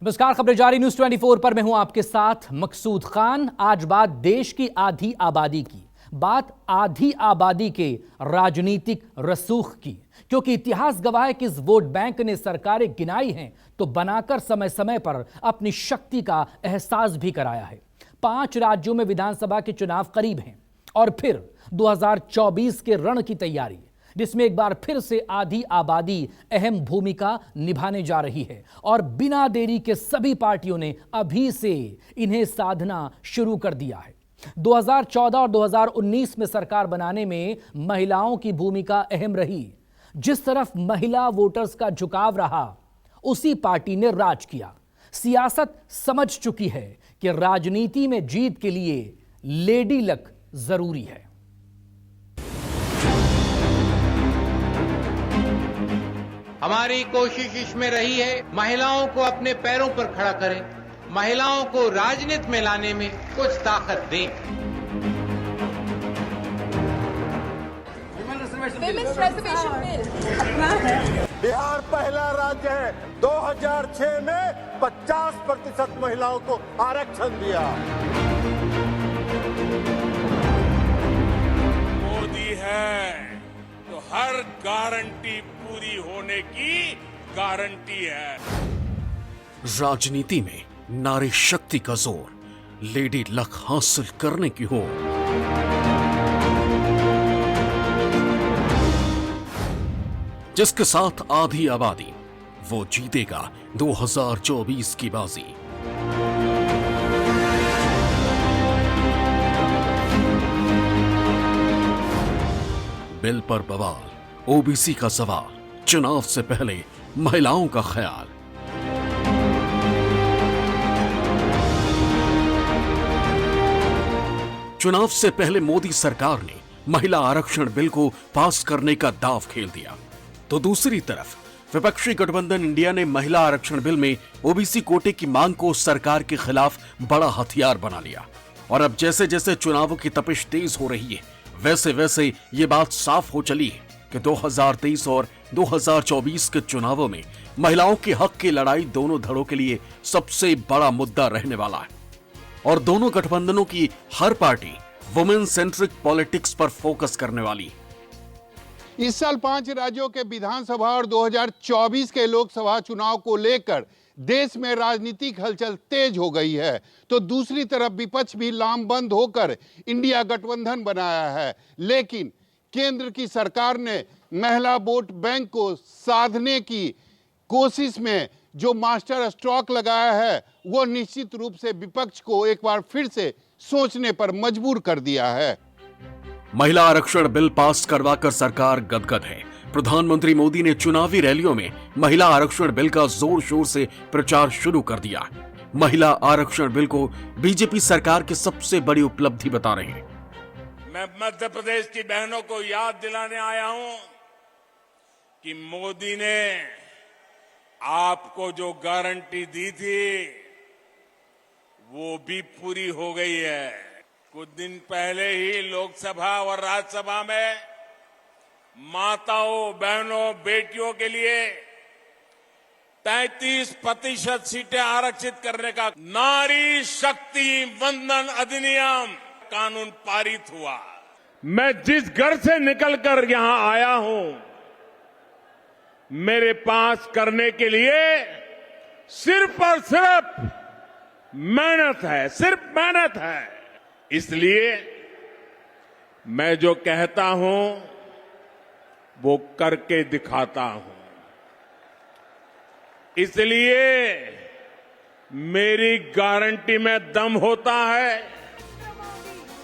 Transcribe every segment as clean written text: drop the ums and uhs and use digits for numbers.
नमस्कार, खबरें जारी न्यूज 24 पर मैं हूं आपके साथ मकसूद खान। आज बात देश की आधी आबादी की, बात आधी आबादी के राजनीतिक रसूख की, क्योंकि इतिहास गवाह है कि इस वोट बैंक ने सरकारें गिनाई हैं तो बनाकर समय समय पर अपनी शक्ति का एहसास भी कराया है। 5 राज्यों में विधानसभा के चुनाव करीब हैं और फिर 2024 के रण की तैयारी, जिसमें एक बार फिर से आधी आबादी अहम भूमिका निभाने जा रही है और बिना देरी के सभी पार्टियों ने अभी से इन्हें साधना शुरू कर दिया है। 2014 और 2019 में सरकार बनाने में महिलाओं की भूमिका अहम रही। जिस तरफ महिला वोटर्स का झुकाव रहा, उसी पार्टी ने राज किया। सियासत समझ चुकी है कि राजनीति में जीत के लिए लेडी लक जरूरी है। हमारी कोशिश इसमें रही है महिलाओं को अपने पैरों पर खड़ा करें, महिलाओं को राजनीति में लाने में कुछ ताकत दें। बिहार पहला राज्य है, 2006 में 50% महिलाओं को आरक्षण दिया। मोदी है तो हर गारंटी पूरी होने की गारंटी है। राजनीति में नारी शक्ति का जोर, लेडी लक हासिल करने की हो। जिसके साथ आधी आबादी, वो जीतेगा 2024 की बाजी। बिल पर बवाल, ओबीसी का सवाल, चुनाव से पहले महिलाओं का ख्याल। चुनाव से पहले मोदी सरकार ने महिला आरक्षण बिल को पास करने का दांव खेल दिया, तो दूसरी तरफ विपक्षी गठबंधन इंडिया ने महिला आरक्षण बिल में ओबीसी कोटे की मांग को सरकार के खिलाफ बड़ा हथियार बना लिया। और अब जैसे जैसे चुनावों की तपिश तेज हो रही है, वैसे वैसे ये बात साफ हो चली है कि 2023 और 2024 के चुनावों में महिलाओं के हक की लड़ाई दोनों धड़ों के लिए सबसे बड़ा मुद्दा रहने वाला है। और दोनों गठबंधनों की हर पार्टी वुमेन सेंट्रिक पॉलिटिक्स पर फोकस करने वाली है। इस साल 5 राज्यों के विधानसभा और 2024 के लोकसभा चुनाव को लेकर देश में राजनीतिक हलचल तेज हो गई है, तो दूसरी तरफ विपक्ष भी लामबंद होकर इंडिया गठबंधन बनाया है। लेकिन केंद्र की सरकार ने महिला वोट बैंक को साधने की कोशिश में जो मास्टर स्ट्रोक लगाया है, वो निश्चित रूप से विपक्ष को एक बार फिर से सोचने पर मजबूर कर दिया है। महिला आरक्षण बिल पास करवाकर सरकार गदगद है। प्रधानमंत्री मोदी ने चुनावी रैलियों में महिला आरक्षण बिल का जोर शोर से प्रचार शुरू कर दिया। महिला आरक्षण बिल को बीजेपी सरकार की सबसे बड़ी उपलब्धि बता रहे हैं। मैं मध्य प्रदेश की बहनों को याद दिलाने आया हूं कि मोदी ने आपको जो गारंटी दी थी, वो भी पूरी हो गई है। कुछ दिन पहले ही लोकसभा और राज्यसभा में माताओं, बहनों, बेटियों के लिए 33% सीटें आरक्षित करने का नारी शक्ति वंदन अधिनियम कानून पारित हुआ। मैं जिस घर से निकलकर यहां आया हूं, मेरे पास करने के लिए सिर्फ और सिर्फ मेहनत है, सिर्फ मेहनत है। इसलिए मैं जो कहता हूं वो करके दिखाता हूं। इसलिए मेरी गारंटी में दम होता है।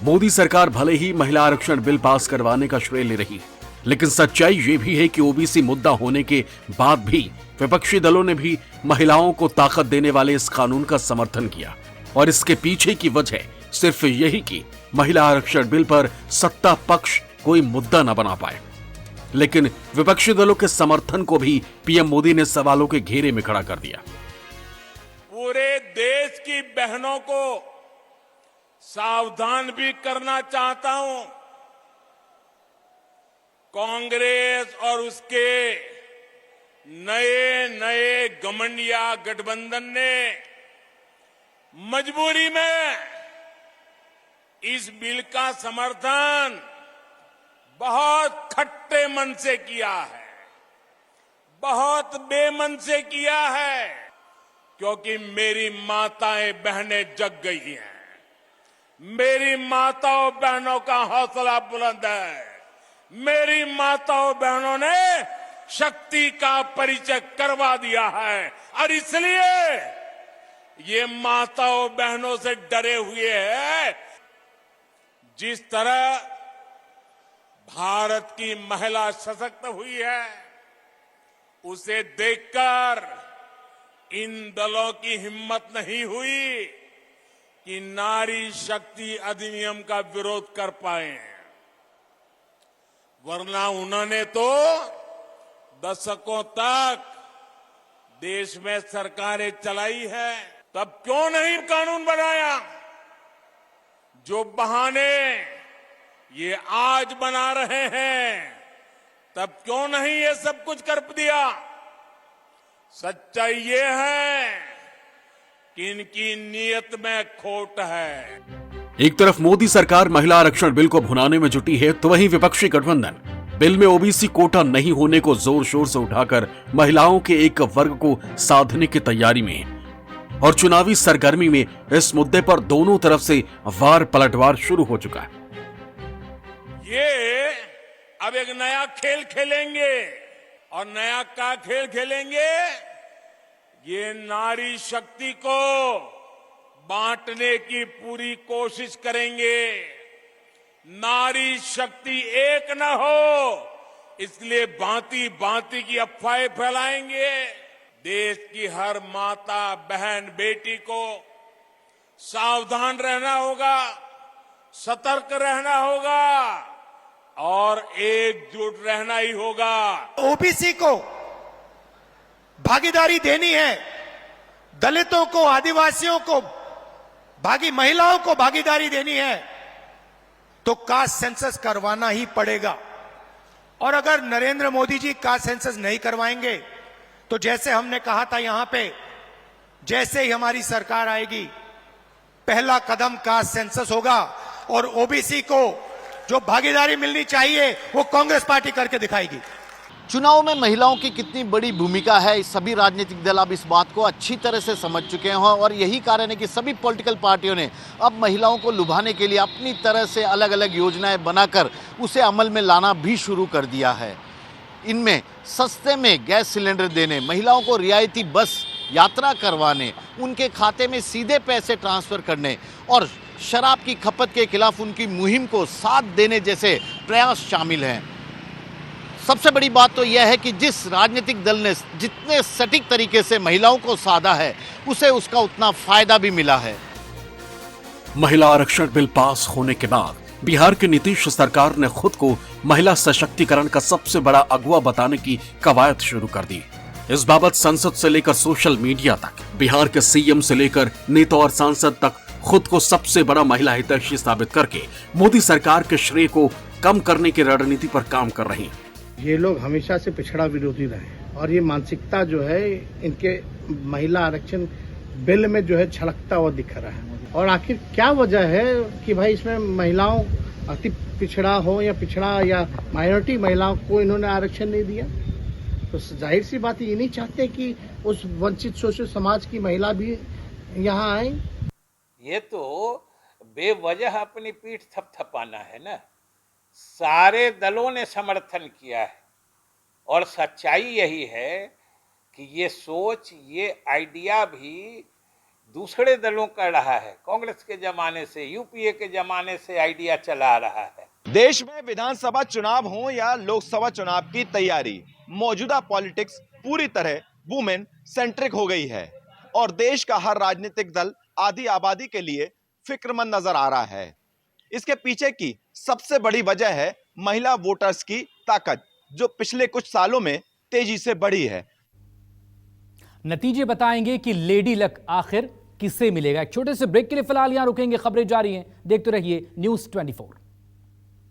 मोदी सरकार भले ही महिला आरक्षण बिल पास करवाने का श्रेय ले रही है, लेकिन सच्चाई ये भी है कि ओबीसी मुद्दा होने के बाद भी विपक्षी दलों ने भी महिलाओं को ताकत देने वाले इस कानून का समर्थन किया। और इसके पीछे की वजह सिर्फ यही कि महिला आरक्षण बिल पर सत्ता पक्ष कोई मुद्दा न बना पाए। लेकिन विपक्षी दलों के समर्थन को भी पीएम मोदी ने सवालों के घेरे में खड़ा कर दिया। पूरे देश की बहनों को सावधान भी करना चाहता हूं। कांग्रेस और उसके नए गठबंधन गठबंधन ने मजबूरी में इस बिल का समर्थन बहुत खट्टे मन से किया है, बहुत बेमन से किया है, क्योंकि मेरी माताएं बहनें जग गई हैं। मेरी माताओं बहनों का हौसला बुलंद है। मेरी माताओं बहनों ने शक्ति का परिचय करवा दिया है और इसलिए ये माताओं बहनों से डरे हुए हैं। जिस तरह भारत की महिला सशक्त हुई है, उसे देखकर इन दलों की हिम्मत नहीं हुई कि नारी शक्ति अधिनियम का विरोध कर पाए, वरना उन्होंने तो दशकों तक देश में सरकारें चलाई है। तब क्यों नहीं कानून बनाया? जो बहाने ये आज बना रहे हैं, तब क्यों नहीं ये सब कुछ कर दिया? सच्चाई ये है कि इनकी नीयत में खोट है। एक तरफ मोदी सरकार महिला आरक्षण बिल को भुनाने में जुटी है, तो वहीं विपक्षी गठबंधन बिल में ओबीसी कोटा नहीं होने को जोर शोर से उठाकर महिलाओं के एक वर्ग को साधने की तैयारी में है और चुनावी सरगर्मी में इस मुद्दे पर दोनों तरफ से वार पलटवार शुरू हो चुका है। ये अब एक नया खेल खेलेंगे और नया क्या खेल खेलेंगे? ये नारी शक्ति को बांटने की पूरी कोशिश करेंगे। नारी शक्ति एक न हो, इसलिए भांति भांति की अफवाहें फैलाएंगे। देश की हर माता बहन बेटी को सावधान रहना होगा, सतर्क रहना होगा और एकजुट रहना ही होगा। ओबीसी को भागीदारी देनी है, दलितों को, आदिवासियों को, महिलाओं को भागीदारी देनी है, तो कास्ट सेंसस करवाना ही पड़ेगा। और अगर नरेंद्र मोदी जी कास्ट सेंसस नहीं करवाएंगे, तो जैसे हमने कहा था यहां पे, जैसे ही हमारी सरकार आएगी, पहला कदम कास्ट सेंसस होगा और ओबीसी को जो भागीदारी मिलनी चाहिए वो कांग्रेस पार्टी करके दिखाएगी। चुनाव में महिलाओं की कितनी बड़ी भूमिका है, सभी राजनीतिक दल अब इस बात को अच्छी तरह से समझ चुके हैं और यही कारण है कि सभी पॉलिटिकल पार्टियों ने अब महिलाओं को लुभाने के लिए अपनी तरह से अलग अलग योजनाएं बनाकर उसे अमल में लाना भी शुरू कर दिया है। इनमें सस्ते में गैस सिलेंडर देने, महिलाओं को रियायती बस यात्रा करवाने, उनके खाते में सीधे पैसे ट्रांसफर करने और शराब की खपत के खिलाफ उनकी मुहिम को साथ देने जैसे प्रयास शामिल हैं। सबसे बड़ी बात तो यह है कि जिस राजनीतिक दल ने जितने सटीक तरीके से महिलाओं को साधा है, उसे उसका उतना फायदा भी मिला है। महिला आरक्षण बिल पास होने के बाद बिहार की नीतीश सरकार ने खुद को महिला सशक्तिकरण का सबसे बड़ा अगुवा बताने की कवायद शुरू कर दी। इस बाबत संसद से लेकर सोशल मीडिया तक, बिहार के सीएम से लेकर नेता और सांसद तक खुद को सबसे बड़ा महिला हितैषी साबित करके मोदी सरकार के श्रेय को कम करने की रणनीति पर काम कर रही हैं। ये लोग हमेशा से पिछड़ा विरोधी रहे और ये मानसिकता जो है इनके महिला आरक्षण बिल में जो है छलकता हुआ दिख रहा है। और आखिर क्या वजह है कि भाई इसमें महिलाओं अति पिछड़ा हो या पिछड़ा या माइनॉरिटी महिलाओं को इन्होंने आरक्षण नहीं दिया? तो जाहिर सी बात ये नहीं चाहते कि उस वंचित शोषित समाज की महिला भी यहाँ आए। ये तो बेवजह अपनी पीठ थपथपाना है ना। सारे दलों ने समर्थन किया है और सच्चाई यही है कि ये सोच, ये आइडिया भी दूसरे दलों का रहा है। कांग्रेस के जमाने से, यूपीए के जमाने से आइडिया चला रहा है। देश में विधानसभा चुनाव हो या लोकसभा चुनाव की तैयारी, मौजूदा पॉलिटिक्स पूरी तरह वुमेन सेंट्रिक हो गई है और देश का हर राजनीतिक दल आधी आबादी के लिए फिक्रमंद नजर आ रहा है। इसके पीछे की सबसे बड़ी वजह है महिला वोटर्स की ताकत, जो पिछले कुछ सालों में तेजी से बढ़ी है। नतीजे बताएंगे कि लेडी लक आखिर किसे मिलेगा। एक छोटे से ब्रेक के लिए फिलहाल यहां रुकेंगे, खबरें जारी हैं, देखते रहिए न्यूज़ 24।